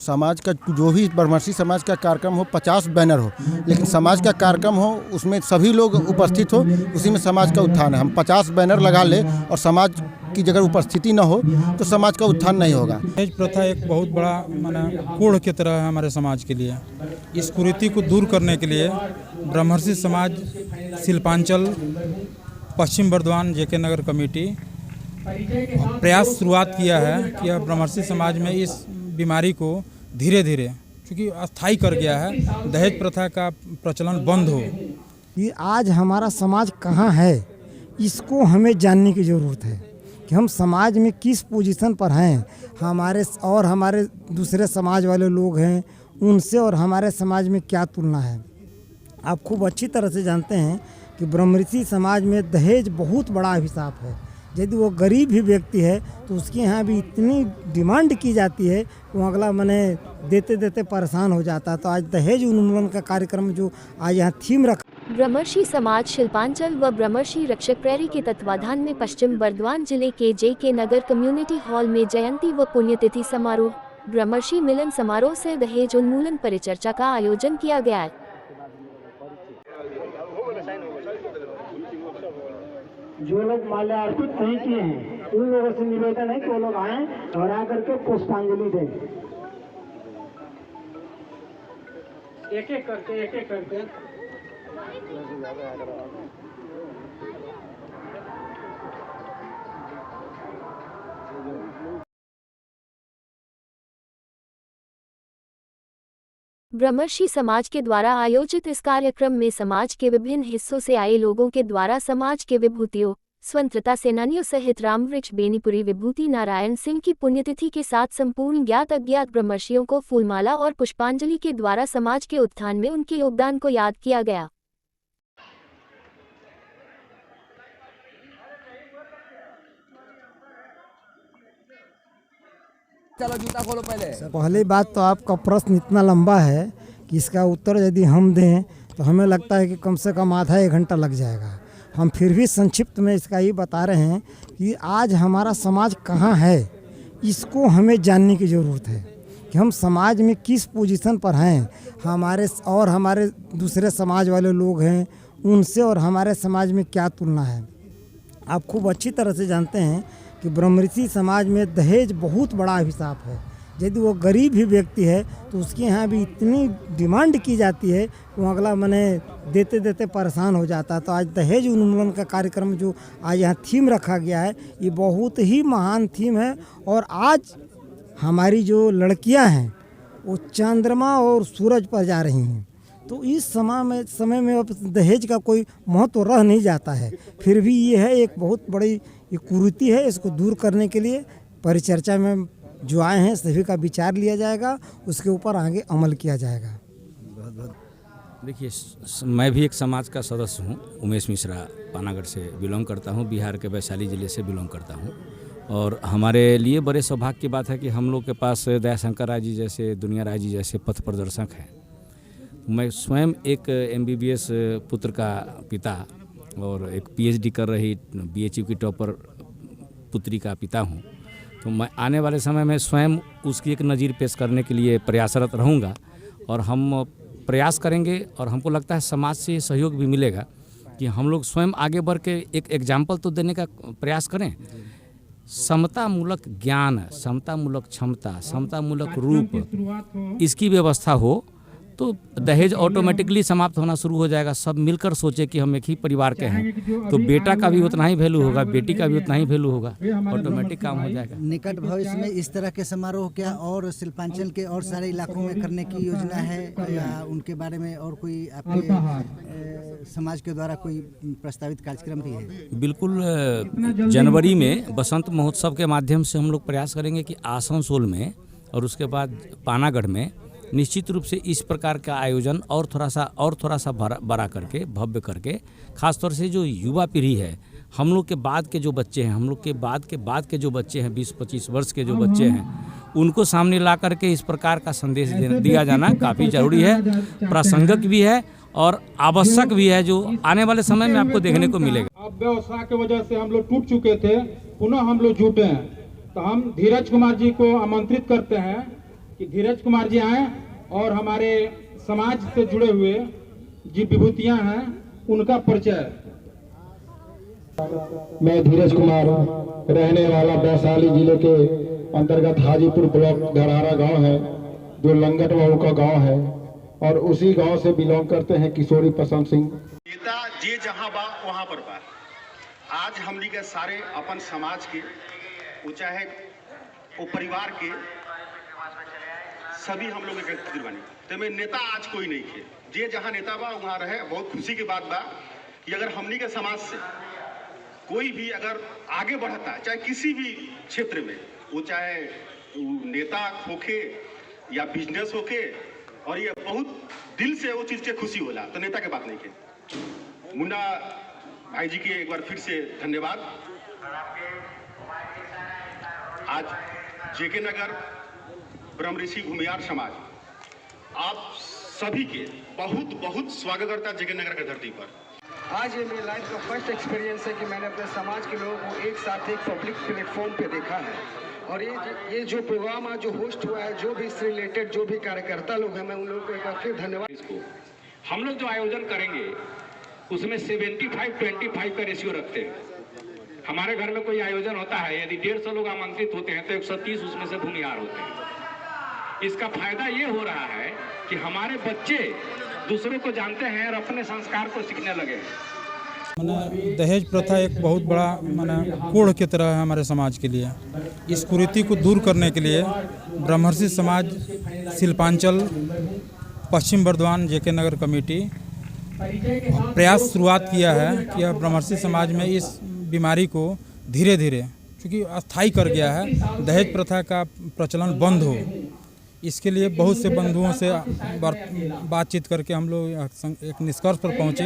समाज का जो भी ब्रह्मर्षि समाज का कार्यक्रम हो 50 बैनर हो, लेकिन समाज का कार्यक्रम हो उसमें सभी लोग उपस्थित हो, उसी में समाज का उत्थान है। हम 50 बैनर लगा ले और समाज की जगह उपस्थिति न हो तो समाज का उत्थान नहीं होगा। दहेज प्रथा एक बहुत बड़ा कोढ़ की तरह है हमारे समाज के लिए। इस कुरीति को दूर करने के लिए ब्रह्मर्षि समाज शिल्पांचल पश्चिम बर्धमान जेके नगर कमेटी प्रयास शुरुआत किया है कि अब ब्रह्मर्षि समाज में इस बीमारी को धीरे धीरे, क्योंकि अस्थायी कर गया है, दहेज प्रथा का प्रचलन बंद हो। कि आज हमारा समाज कहाँ है, इसको हमें जानने की ज़रूरत है कि हम समाज में किस पोजीशन पर हैं। हमारे दूसरे समाज वाले लोग हैं, उनसे और हमारे समाज में क्या तुलना है। आप खूब अच्छी तरह से जानते हैं कि ब्रह्मर्षि समाज में दहेज बहुत बड़ा अभिशाप है। यदि वो गरीब भी व्यक्ति है तो उसके यहाँ भी इतनी डिमांड की जाती है कि वो अगला देते देते परेशान हो जाता है। तो आज दहेज उन्मूलन का कार्यक्रम जो आज यहाँ थीम रखा। ब्रह्मर्षि समाज शिल्पांचल व ब्रह्मर्षि रक्षक प्रैरी के तत्वाधान में पश्चिम बर्धमान जिले के जेके नगर कम्युनिटी हॉल में जयंती व पुण्यतिथि समारोह ब्रह्मर्षि मिलन समारोह से दहेज उन्मूलन परिचर्चा का आयोजन किया गया है। जो लोग माल्यार्पित नहीं किए हैं उन लोगों से निवेदन है कि वो लोग आए और आकर के पुष्पांजलि दें। एक एक करके ब्रह्मर्षि समाज के द्वारा आयोजित इस कार्यक्रम में समाज के विभिन्न हिस्सों से आए लोगों के द्वारा समाज के विभूतियों, स्वतंत्रता सेनानियों सहित रामवृक्ष बेनीपुरी विभूति नारायण सिंह की पुण्यतिथि के साथ संपूर्ण ज्ञात अज्ञात ब्रह्मर्षियों को फूलमाला और पुष्पांजलि के द्वारा समाज के उत्थान में उनके योगदान को याद किया गया। चलो जूता खोलो पहली बात तो आपका प्रश्न इतना लंबा है कि इसका उत्तर यदि हम दें तो हमें लगता है कि कम से कम आधा 1 घंटा लग जाएगा। हम फिर भी संक्षिप्त में इसका ये बता रहे हैं कि आज हमारा समाज कहाँ है, इसको हमें जानने की ज़रूरत है कि हम समाज में किस पोजीशन पर हैं। हमारे दूसरे समाज वाले लोग हैं, उनसे और हमारे समाज में क्या तुलना है। आप खूब अच्छी तरह से जानते हैं कि ब्रह्मर्षि समाज में दहेज बहुत बड़ा अभिशाप है। यदि वो गरीब भी व्यक्ति है तो उसके यहाँ भी इतनी डिमांड की जाती है कि वो अगला देते देते परेशान हो जाता है। तो आज दहेज उन्मूलन का कार्यक्रम जो आज यहाँ थीम रखा गया है, ये बहुत ही महान थीम है। और आज हमारी जो लड़कियाँ हैं वो चंद्रमा और सूरज पर जा रही हैं। तो इस समय में अब दहेज का कोई महत्व रह नहीं जाता है। फिर भी ये है एक बहुत बड़ी ये कुरीति है, इसको दूर करने के लिए परिचर्चा में जो आए हैं सभी का विचार लिया जाएगा, उसके ऊपर आगे अमल किया जाएगा। देखिए, मैं भी एक समाज का सदस्य हूँ। उमेश मिश्रा पानागढ़ से बिलोंग करता हूँ, बिहार के वैशाली ज़िले से बिलोंग करता हूँ। और हमारे लिए बड़े सौभाग्य की बात है कि हम लोग के पास दयाशंकर राय जी जैसे, दुनिया राय जी जैसे पथ प्रदर्शक हैं। मैं स्वयं एक MBBS पुत्र का पिता और एक PhD कर रही BHU की टॉपर पुत्री का पिता हूँ। तो मैं आने वाले समय में स्वयं उसकी एक नज़ीर पेश करने के लिए प्रयासरत रहूँगा और हम प्रयास करेंगे। और हमको लगता है समाज से सहयोग भी मिलेगा कि हम लोग स्वयं आगे बढ़ के एक एग्जाम्पल तो देने का प्रयास करें। समतामूलक ज्ञान, समतामूलक क्षमता, समतामूलक रूप, इसकी व्यवस्था हो तो दहेज ऑटोमेटिकली समाप्त होना शुरू हो जाएगा। सब मिलकर सोचे कि हम एक ही परिवार के हैं तो बेटा का भी उतना ही वैल्यू होगा, बेटी का भी उतना ही वैल्यू होगा, ऑटोमेटिक काम हो जाएगा। निकट भविष्य में इस तरह के समारोह क्या और शिल्पांचल के और सारे इलाकों में करने की योजना है या उनके बारे में और कोई आपके समाज के द्वारा कोई प्रस्तावित कार्यक्रम भी है? बिल्कुल, जनवरी में बसंत महोत्सव के माध्यम से हम लोग प्रयास करेंगे कि आसनसोल में और उसके बाद पानागढ़ में निश्चित रूप से इस प्रकार का आयोजन और थोड़ा सा बड़ा करके, भव्य करके, खासतौर से जो युवा पीढ़ी है, हम लोग के बाद के जो बच्चे हैं, हम लोग के बाद के जो बच्चे हैं, 20-25 वर्ष के जो बच्चे हैं, उनको सामने ला करके इस प्रकार का संदेश दिया जाना काफ़ी जरूरी है, प्रासंगिक भी है और आवश्यक भी है, जो आने वाले समय में आपको देखने को मिलेगा। अब व्यवस्था की वजह से हम लोग टूट चुके थे, पुनः हम लोग जुटे हैं। तो हम धीरज कुमार जी को आमंत्रित करते हैं कि धीरज कुमार जी आए और हमारे समाज से जुड़े हुए जी विभूतियां हैं उनका परिचय। मैं धीरज कुमार रहने वाला वैशाली जिले के अंतर्गत हाजीपुर ब्लॉक गढ़ारा गांव है, जो लंगट बाबू का गांव है, और उसी गांव से बिलोंग करते हैं किशोरी प्रसन्न सिंह। नेता जे जहां बा वहां पर बा। आज हमनी के सारे अपन समाज के, वो चाहे वो परिवार के, सभी हम लोग एकत्रित बनी। तो मैं नेता आज कोई नहीं है, जे जहां नेता बा वहां रहे। बहुत खुशी की बात बा कि अगर हमनी के समाज से कोई भी अगर आगे बढ़ता है, चाहे किसी भी क्षेत्र में, वो चाहे नेता होके या बिजनेस होके, और ये बहुत दिल से वो चीज के खुशी होला, तो नेता के बात नहीं के। मुन्ना भाई जी के एक बार फिर से धन्यवाद। आज जेके नगर ब्रह्म ऋषि घुमियार समाज आप सभी के बहुत बहुत स्वागत करता है जेके नगर की धरती पर। आज ये मेरी लाइफ का फर्स्ट एक्सपीरियंस है कि मैंने अपने समाज के लोगों को एक साथ एक पब्लिक प्लेटफॉर्म पे देखा है। और ये जो प्रोग्राम आज जो होस्ट हुआ है, जो भी इससे रिलेटेड जो भी कार्यकर्ता लोग हैं, मैं उन लोगों को एक बार फिर धन्यवाद। इसको हम लोग जो आयोजन करेंगे उसमें 75-25 का रेशियो रखते हैं। हमारे घर में कोई आयोजन होता है, यदि 150 लोग आमंत्रित होते हैं तो 130 उसमें से भूमिहार होते हैं। इसका फायदा ये हो रहा है कि हमारे बच्चे दूसरों को जानते हैं और अपने संस्कार को सीखने लगे हैं। मैंने दहेज प्रथा एक बहुत बड़ा कोढ़ की तरह है हमारे समाज के लिए। इस कुरीति को दूर करने के लिए ब्रह्मर्षि समाज शिल्पांचल पश्चिम बर्धमान जेके नगर कमेटी प्रयास शुरुआत किया है कि अब ब्रह्मर्षि समाज में इस बीमारी को धीरे धीरे, क्योंकि अस्थायी कर गया है, दहेज प्रथा का प्रचलन बंद हो। इसके लिए बहुत से बंधुओं से बातचीत करके हम लोग एक निष्कर्ष पर पहुँचे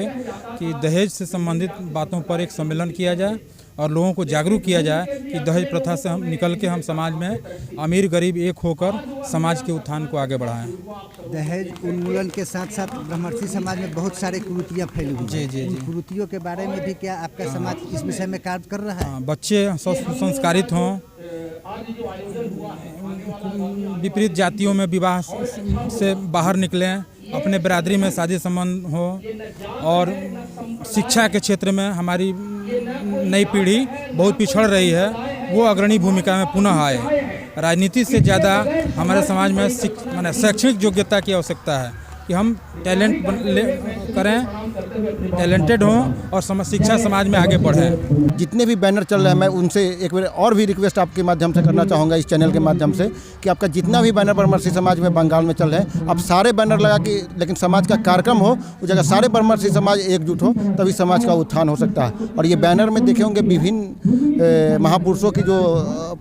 कि दहेज से संबंधित बातों पर एक सम्मेलन किया जाए और लोगों को जागरूक किया जाए कि दहेज प्रथा से हम निकल के हम समाज में अमीर गरीब एक होकर समाज के उत्थान को आगे बढ़ाएं। दहेज उन्मूलन के साथ साथ ब्रह्मर्षि समाज में बहुत सारे कुरीतियाँ फैली हुई हैं। जी। इन कुरीतियों के बारे में भी क्या आपका समाज इस विषय में कार्य कर रहा है? बच्चे संस्कारित हों, विपरीत जातियों में विवाह से बाहर निकलें, अपने बिरादरी में शादी संबंध हो, और शिक्षा के क्षेत्र में हमारी नई पीढ़ी बहुत पिछड़ रही है, वो अग्रणी भूमिका में पुनः आए। राजनीति से ज़्यादा हमारे समाज में शैक्षणिक योग्यता की आवश्यकता है कि हम टैलेंट करें, टैलेंटेड हों और शिक्षा समाज में आगे बढ़ें। जितने भी बैनर चल रहे हैं, मैं उनसे एक बार और भी रिक्वेस्ट आपके माध्यम से करना चाहूँगा, इस चैनल के माध्यम से, कि आपका जितना भी बैनर ब्रह्मर्षि समाज में बंगाल में चल रहे हैं, आप सारे बैनर लगा के, लेकिन समाज का कार्यक्रम हो उस जगह सारे ब्रह्मर्षि समाज एकजुट हो, तभी समाज का उत्थान हो सकता है। और ये बैनर में देखे होंगे विभिन्न महापुरुषों की जो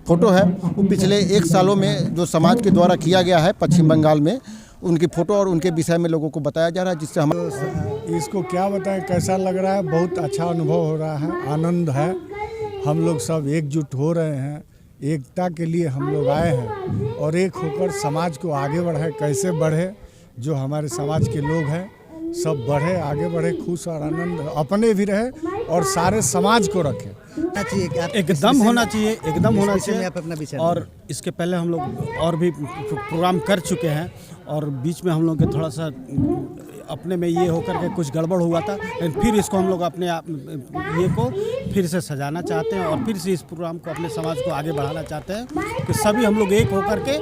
फोटो है, वो पिछले 1 सालों में जो समाज के द्वारा किया गया है पश्चिम बंगाल में, उनकी फ़ोटो और उनके विषय में लोगों को बताया जा रहा है, जिससे हम इसको क्या बताएं कैसा लग रहा है। बहुत अच्छा अनुभव हो रहा है, आनंद है। हम लोग सब एकजुट हो रहे हैं, एकता के लिए हम लोग आए हैं, और एक होकर समाज को आगे बढ़ाए। कैसे बढ़े, जो हमारे समाज के लोग हैं सब बढ़े, आगे बढ़े, खुश और आनंद अपने भी रहे और सारे समाज को रखें। एकदम होना चाहिए, एकदम होना चाहिए। और इसके पहले हम लोग और भी प्रोग्राम कर चुके हैं, और बीच में हम लोग के थोड़ा सा अपने में ये होकर के कुछ गड़बड़ हुआ था, लेकिन फिर इसको हम लोग अपने ये को फिर से सजाना चाहते हैं और फिर से इस प्रोग्राम को अपने समाज को आगे बढ़ाना चाहते हैं कि सभी हम लोग एक होकर के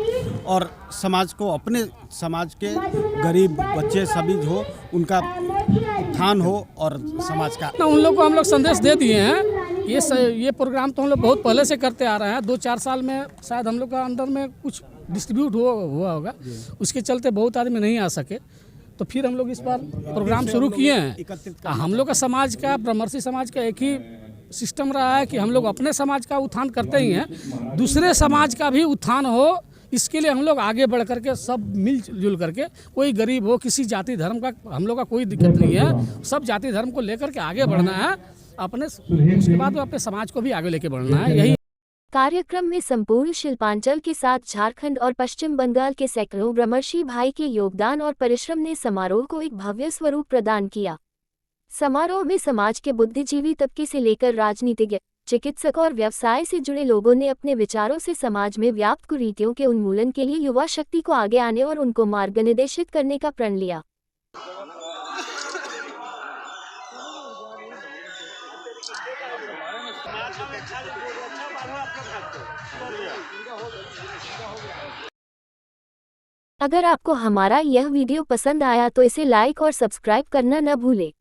और समाज को, अपने समाज के गरीब बच्चे सभी हो, उनका उत्थान हो और समाज का। उन लोग को हम लोग संदेश दे दिए हैं। ये प्रोग्राम तो हम लोग बहुत पहले से करते आ रहे हैं। 2-4 साल में शायद हम लोग का अंदर में कुछ डिस्ट्रीब्यूट हुआ होगा, उसके चलते बहुत आदमी नहीं आ सके, तो फिर हम लोग इस बार प्रोग्राम शुरू किए हैं। हम लोग का समाज का, ब्रह्मर्षि समाज का एक ही सिस्टम रहा है कि हम लोग अपने समाज का उत्थान करते ही हैं, दूसरे समाज का भी उत्थान हो, इसके लिए हम लोग आगे बढ़ करके सब मिलजुल करके, कोई गरीब हो, किसी जाति धर्म का हम लोग का कोई दिक्कत नहीं है, सब जाति धर्म को लेकर के आगे बढ़ना है अपने, उसके बाद अपने समाज को भी आगे लेके बढ़ना है। यही कार्यक्रम में संपूर्ण शिल्पांचल के साथ झारखंड और पश्चिम बंगाल के सैकड़ों ब्रह्मर्षि भाई के योगदान और परिश्रम ने समारोह को एक भव्य स्वरूप प्रदान किया। समारोह में समाज के बुद्धिजीवी तबके से लेकर राजनीतिज्ञ, चिकित्सक और व्यवसाय से जुड़े लोगों ने अपने विचारों से समाज में व्याप्त कुरीतियों के उन्मूलन के लिए युवा शक्ति को आगे आने और उनको मार्गनिर्देशित करने का प्रण लिया। अगर आपको हमारा यह वीडियो पसंद आया तो इसे लाइक और सब्सक्राइब करना न भूलें।